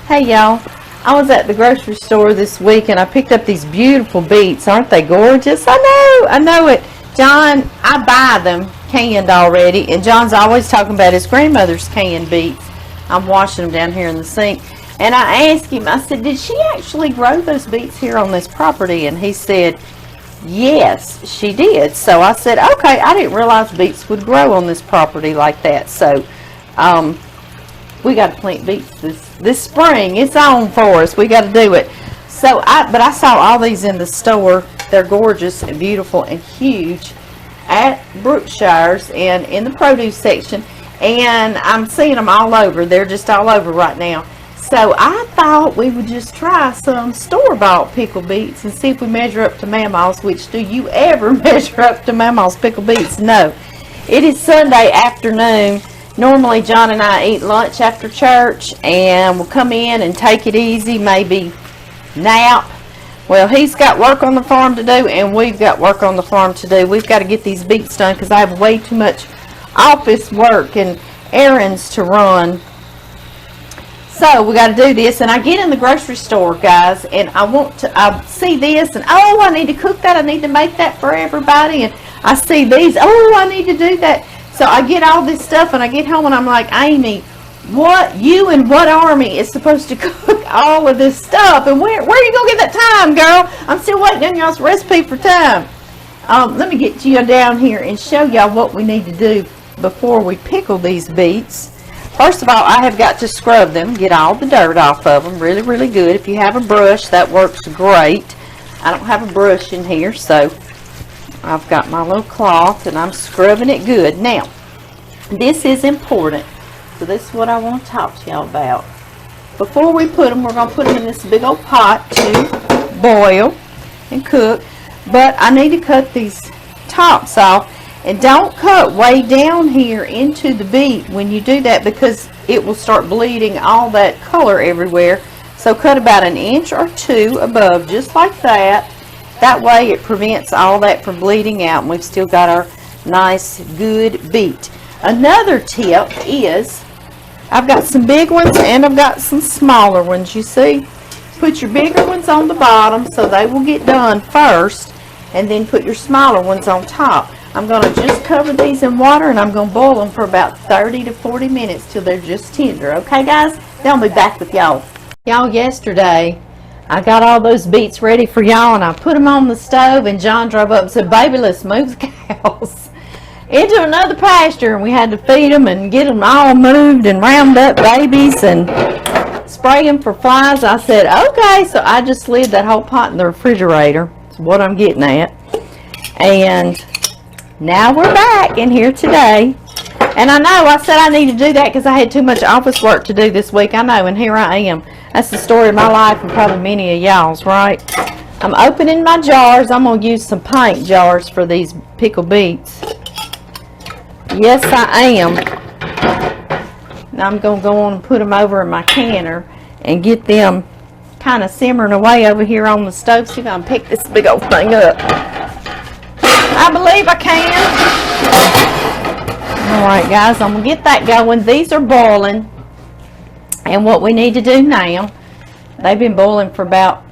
Hey y'all, I was at the grocery store this week and I picked up these beautiful beets. Aren't they gorgeous? I know it. John, I buy them canned already, and John's always talking about his grandmother's canned beets. I'm washing them down here in the sink, and I asked him, I said, did she actually grow those beets here on this property? And he said, yes, she did. So I said, okay, I didn't realize beets would grow on this property like that. So we got to plant beets this spring. It's on for us. We got to do it. So but I saw all these in the store. They're gorgeous and beautiful and huge at Brookshire's and in the produce section, and I'm seeing them all over. They're just all over right now. So I thought we would just try some store-bought pickled beets and see if we measure up to Mama's. Which, do you ever measure up to Mama's pickled beets? No. It is Sunday afternoon. Normally John and I eat lunch after church, and we'll come in and take it easy, maybe nap. Well, he's got work on the farm to do, and we've got work on the farm to do. We've got to get these beets done because I have way too much office work and errands to run. So we got to do this, and I get in the grocery store, guys, and I see this, and oh, I need to cook that. I need to make that for everybody. And I see these. Oh, I need to do that. So I get all this stuff, and I get home, and I'm like, Amy, what army is supposed to cook all of this stuff? And where are you gonna get that time, girl? I'm still waiting on y'all's recipe for time. Let me get you down here and show y'all what we need to do before we pickle these beets. First of all, I have got to scrub them, get all the dirt off of them, really good. If you have a brush, that works great. I don't have a brush in here, so I've got my little cloth and I'm scrubbing it good. Now, this is important. So this is what I want to talk to y'all about. Before we put them, we're going to put them in this big old pot to boil and cook. But I need to cut these tops off. And don't cut way down here into the beet when you do that, because it will start bleeding all that color everywhere. So cut about 1 inch or 2 above, just like that. That way it prevents all that from bleeding out, and we've still got our nice, good beet. Another tip is, I've got some big ones and I've got some smaller ones. You see, put your bigger ones on the bottom so they will get done first, and then put your smaller ones on top. I'm going to just cover these in water, and I'm going to boil them for about 30 to 40 minutes till they're just tender. Okay, guys? Then I'll be back with y'all. Y'all, yesterday I got all those beets ready for y'all, and I put them on the stove, and John drove up and said, baby, let's move the cows into another pasture, and we had to feed them and get them all moved and round up babies and spray them for flies. I said, okay. So I just slid that whole pot in the refrigerator. That's what I'm getting at. And now we're back in here today. And I know I said I need to do that because I had too much office work to do this week. I know, and here I am. That's the story of my life, and probably many of y'all's, right? I'm opening my jars. I'm going to use some pint jars for these pickled beets. Yes, I am. Now I'm going to go on and put them over in my canner and get them kind of simmering away over here on the stove. See if I can pick this big old thing up. I believe I can. Alright, guys, I'm going to get that going. These are boiling. And what we need to do now, they've been boiling for about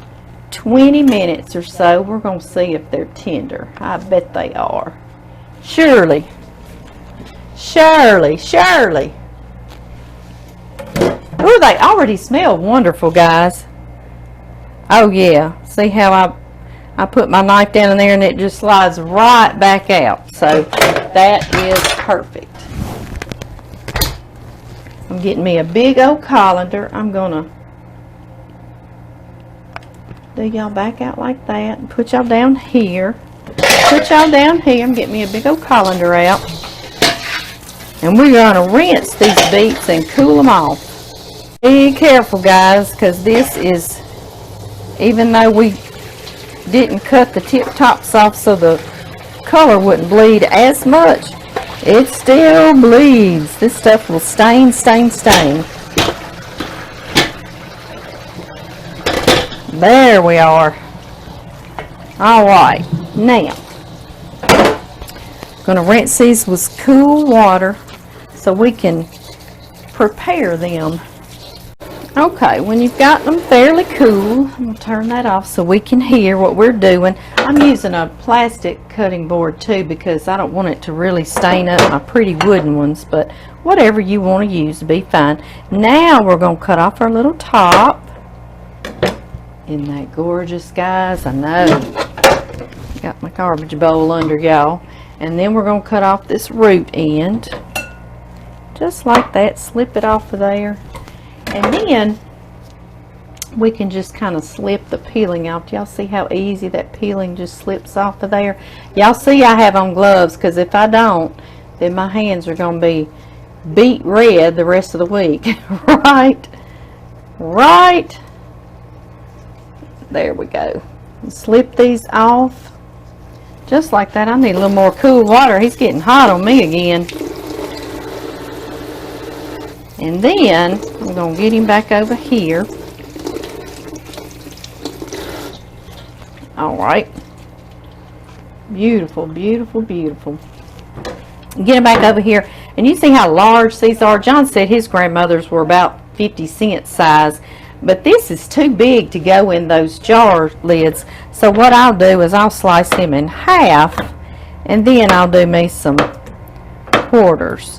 20 minutes or so. We're going to see if they're tender. I bet they are. Surely. Oh, they already smell wonderful, guys. Oh yeah, see how I put my knife down in there and it just slides right back out. So that is perfect. I'm getting me a big old colander. I'm gonna do y'all back out like that and put y'all down here. I'm getting me a big old colander out. And we're going to rinse these beets and cool them off. Be careful, guys, because this is, even though we didn't cut the tip tops off so the color wouldn't bleed as much, it still bleeds. This stuff will stain. There we are. Alright, now I'm going to rinse these with cool water so we can prepare them. Okay, when you've got them fairly cool, I'm going to turn that off so we can hear what we're doing. I'm using a plastic cutting board too because I don't want it to really stain up my pretty wooden ones, but whatever you want to use will be fine. Now we're going to cut off our little top. Isn't that gorgeous, guys? I know. Got my garbage bowl under y'all. And then we're going to cut off this root end. Just like that. Slip it off of there. And then we can just kind of slip the peeling out. Y'all see how easy that peeling just slips off of there? Y'all see I have on gloves because if I don't, then my hands are going to be beet red the rest of the week. Right? Right? There we go. Slip these off. Just like that. I need a little more cool water. He's getting hot on me again. And then I'm going to get him back over here. Alright. Beautiful, beautiful, beautiful. Get him back over here. And you see how large these are? John said his grandmother's were about 50-cent size. But this is too big to go in those jar lids. So what I'll do is I'll slice him in half. And then I'll do me some quarters.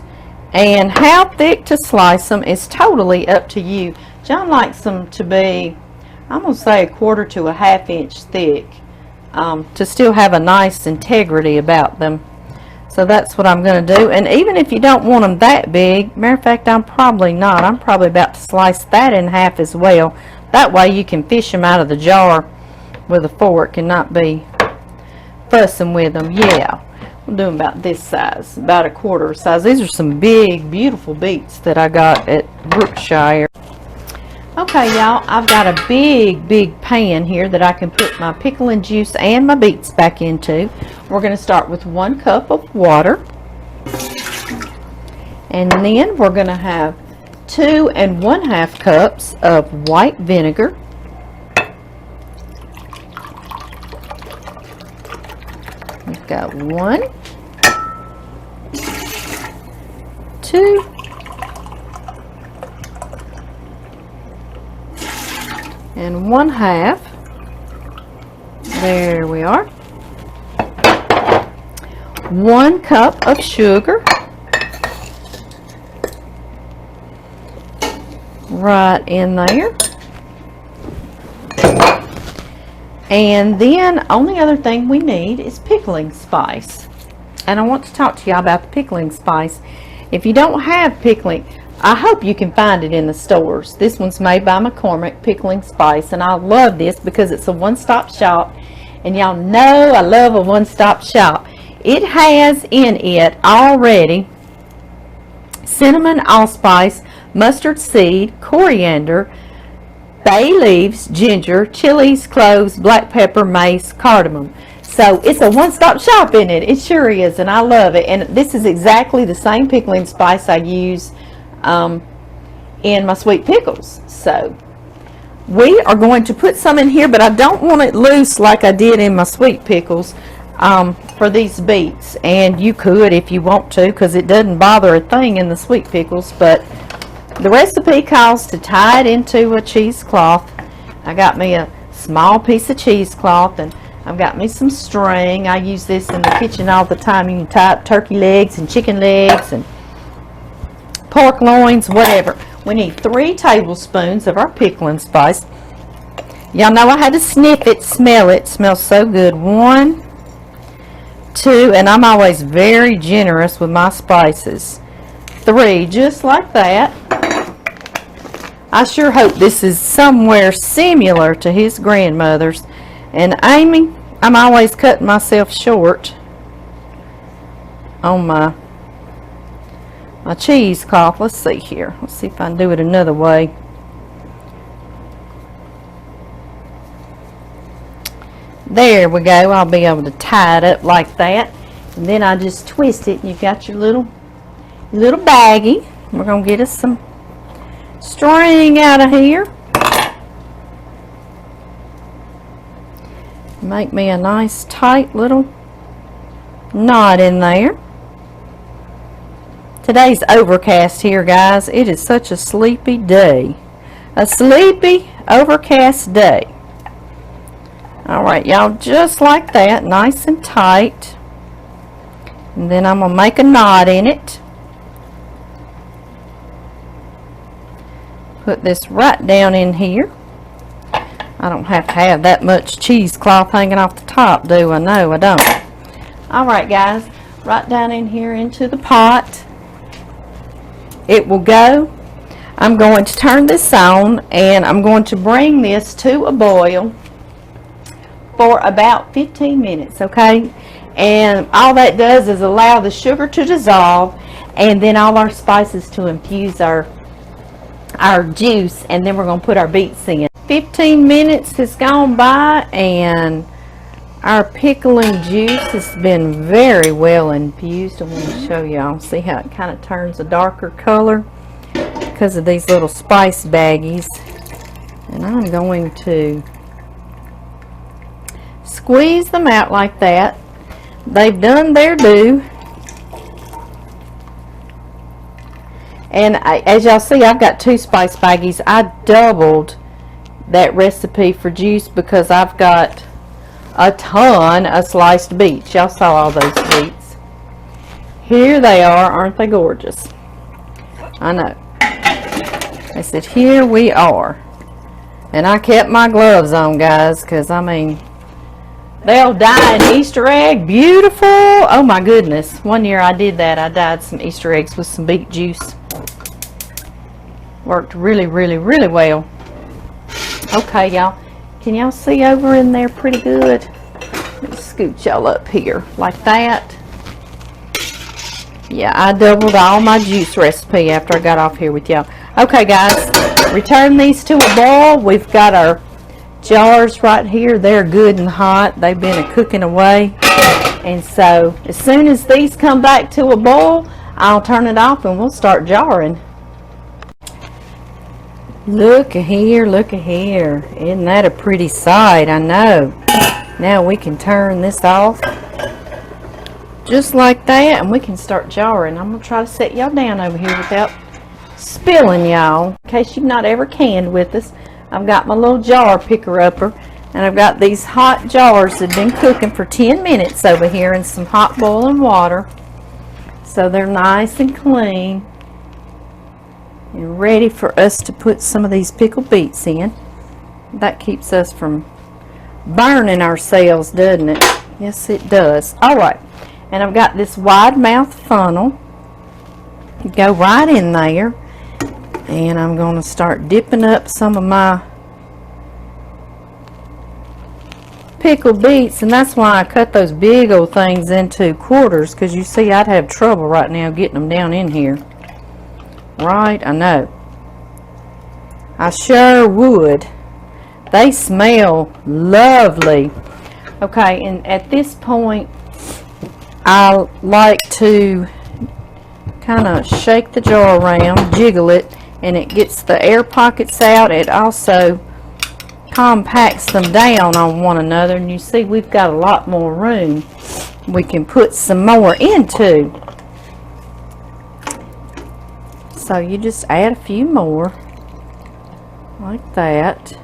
And how thick to slice them is totally up to you. John likes them to be, I'm going to say, 1/4 to a 1/2 inch thick to still have a nice integrity about them. So that's what I'm going to do. And even if you don't want them that big, matter of fact, I'm probably not. I'm probably about to slice that in half as well. That way you can fish them out of the jar with a fork and not be fussing with them. Yeah. I'm doing about this size, about 1/4 size. These are some big, beautiful beets that I got at Brookshire. Okay, y'all, I've got a big pan here that I can put my pickling juice and my beets back into. We're going to start with 1 cup of water. And then we're going to have 2 1/2 cups of white vinegar. We've got 1, 2, and 1/2. There we are. 1 cup of sugar. Right in there. And then only other thing we need is pickling spice. And I want to talk to y'all about the pickling spice. If you don't have pickling, I hope you can find it in the stores. This one's made by McCormick, Pickling Spice, and I love this because it's a one-stop shop. And y'all know I love a one-stop shop. It has in it already cinnamon, allspice, mustard seed, coriander, bay leaves, ginger, chilies, cloves, black pepper, mace, cardamom. So it's a one-stop shop, isn't it? It sure is, and I love it. And this is exactly the same pickling spice I use in my sweet pickles. So we are going to put some in here, but I don't want it loose like I did in my sweet pickles for these beets. And you could if you want to, because it doesn't bother a thing in the sweet pickles. But the recipe calls to tie it into a cheesecloth. I got me a small piece of cheesecloth, and I've got me some string. I use this in the kitchen all the time. You can tie up turkey legs and chicken legs and pork loins, whatever. We need 3 tablespoons of our pickling spice. Y'all know I had to sniff it, smell it. It smells so good. 1, 2, and I'm always very generous with my spices. 3, just like that. I sure hope this is somewhere similar to his grandmother's. And Amy, I'm always cutting myself short on my cheesecloth. Let's see here. Let's see if I can do it another way. There we go. I'll be able to tie it up like that. And then I just twist it, and you've got your little baggie. We're going to get us some string out of here. Make me a nice tight little knot in there. Today's overcast here, guys. It is such a sleepy day. a sleepy, overcast day. Alright, y'all, just like that, nice and tight. And then I'm going to make a knot in it. Put this right down in here. I don't have to have that much cheesecloth hanging off the top, do I? No, I don't. Alright, guys, right down in here into the pot. It will go. I'm going to turn this on, and I'm going to bring this to a boil for about 15 minutes, okay? And all that does is allow the sugar to dissolve, and then all our spices to infuse our juice, and then we're going to put our beets in. 15 minutes has gone by, and our pickling juice has been very well infused. I want to show y'all. See how it kind of turns a darker color because of these little spice baggies. And I'm going to squeeze them out like that. They've done their due. And as y'all see, I've got 2 spice baggies. I doubled that recipe for juice because I've got a ton of sliced beets. Y'all saw all those beets. Here they are. Aren't they gorgeous? I know. I said, here we are. And I kept my gloves on, guys, because, I mean, they'll dye an Easter egg. Beautiful. Oh, my goodness. One year I did that. I dyed some Easter eggs with some beet juice. Worked really, really, really well. Okay, y'all. Can y'all see over in there pretty good? Let me scoot y'all up here like that. Yeah, I doubled all my juice recipe after I got off here with y'all. Okay, guys, return these to a boil. We've got our jars right here. They're good and hot. They've been cooking away. And so as soon as these come back to a boil, I'll turn it off and we'll start jarring. Look at here, look at here. Isn't that a pretty sight? I know. Now we can turn this off just like that, and we can start jarring. I'm going to try to set y'all down over here without spilling y'all. In case you've not ever canned with us, I've got my little jar picker-upper, and I've got these hot jars that have been cooking for 10 minutes over here in some hot boiling water. So they're nice and clean and ready for us to put some of these pickled beets in. That keeps us from burning ourselves, doesn't it? Yes, it does. Alright, and I've got this wide mouth funnel. Go right in there, and I'm going to start dipping up some of my pickled beets, and that's why I cut those big old things into quarters, because you see I'd have trouble right now getting them down in here. Right, I know. I sure would. They smell lovely. Okay, and at this point I like to kind of shake the jar around, jiggle it, and it gets the air pockets out. It also compacts them down on one another, and you see we've got a lot more room we can put some more into. So you just add a few more like that,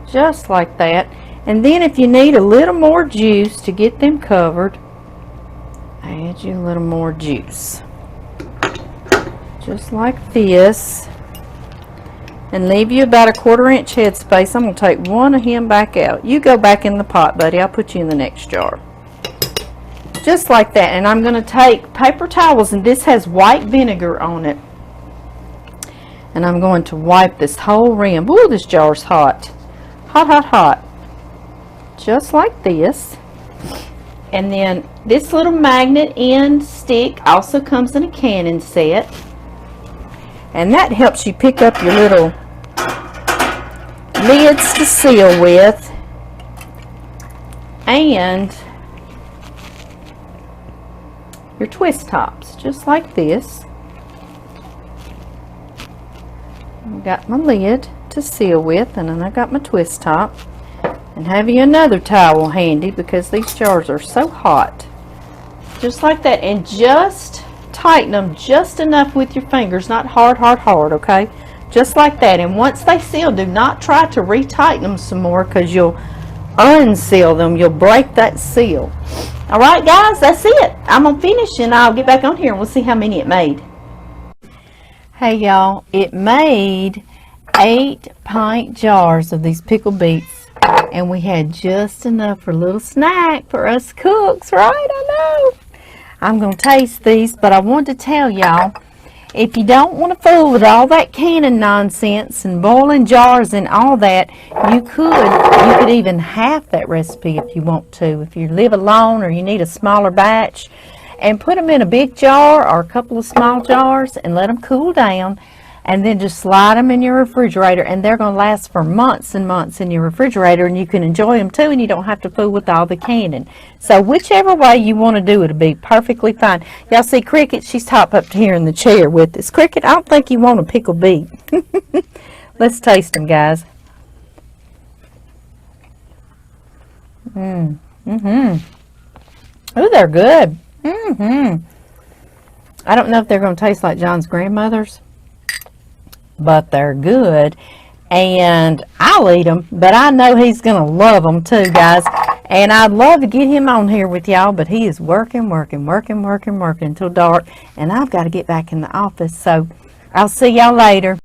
just like that. And then if you need a little more juice to get them covered, add you a little more juice, just like this, and leave you about a 1/4 inch head space. I'm going to take one of him back out. You go back in the pot, buddy. I'll put you in the next jar. Just like that. And I'm going to take paper towels, and this has white vinegar on it, and I'm going to wipe this whole rim. Ooh, this jar's hot. Hot, hot, hot. Just like this. And then this little magnet end stick also comes in a cannon set, and that helps you pick up your little lids to seal with, and your twist tops, just like this. I've got my lid to seal with, and then I got my twist top, and have you another towel handy because these jars are so hot. Just like that, and just tighten them just enough with your fingers, not hard, hard, hard, okay? just like that. And once they seal, do not try to retighten them some more, because you'll unseal them. You'll break that seal. All right, guys, that's it. I'm gonna finish and I'll get back on here and we'll see how many it made. Hey y'all, it made 8 pint jars of these pickled beets, and we had just enough for a little snack for us cooks, right? I know. I'm gonna taste these, but I wanted to tell y'all, if you don't want to fool with all that canning nonsense and boiling jars and all that, you could even half that recipe if you want to. If you live alone or you need a smaller batch, and put them in a big jar or a couple of small jars and let them cool down, and then just slide them in your refrigerator, and they're going to last for months and months in your refrigerator, and you can enjoy them too, and you don't have to fool with all the canning. So whichever way you want to do it, it'll be perfectly fine. Y'all see Cricket? She's top up here in the chair with us. Cricket, I don't think you want a pickled beet. Let's taste them, guys. Oh, they're good. I don't know if they're going to taste like John's grandmother's, but they're good, and I'll eat them, but I know he's going to love them too, guys. And I'd love to get him on here with y'all, but he is working until dark, and I've got to get back in the office. So I'll see y'all later.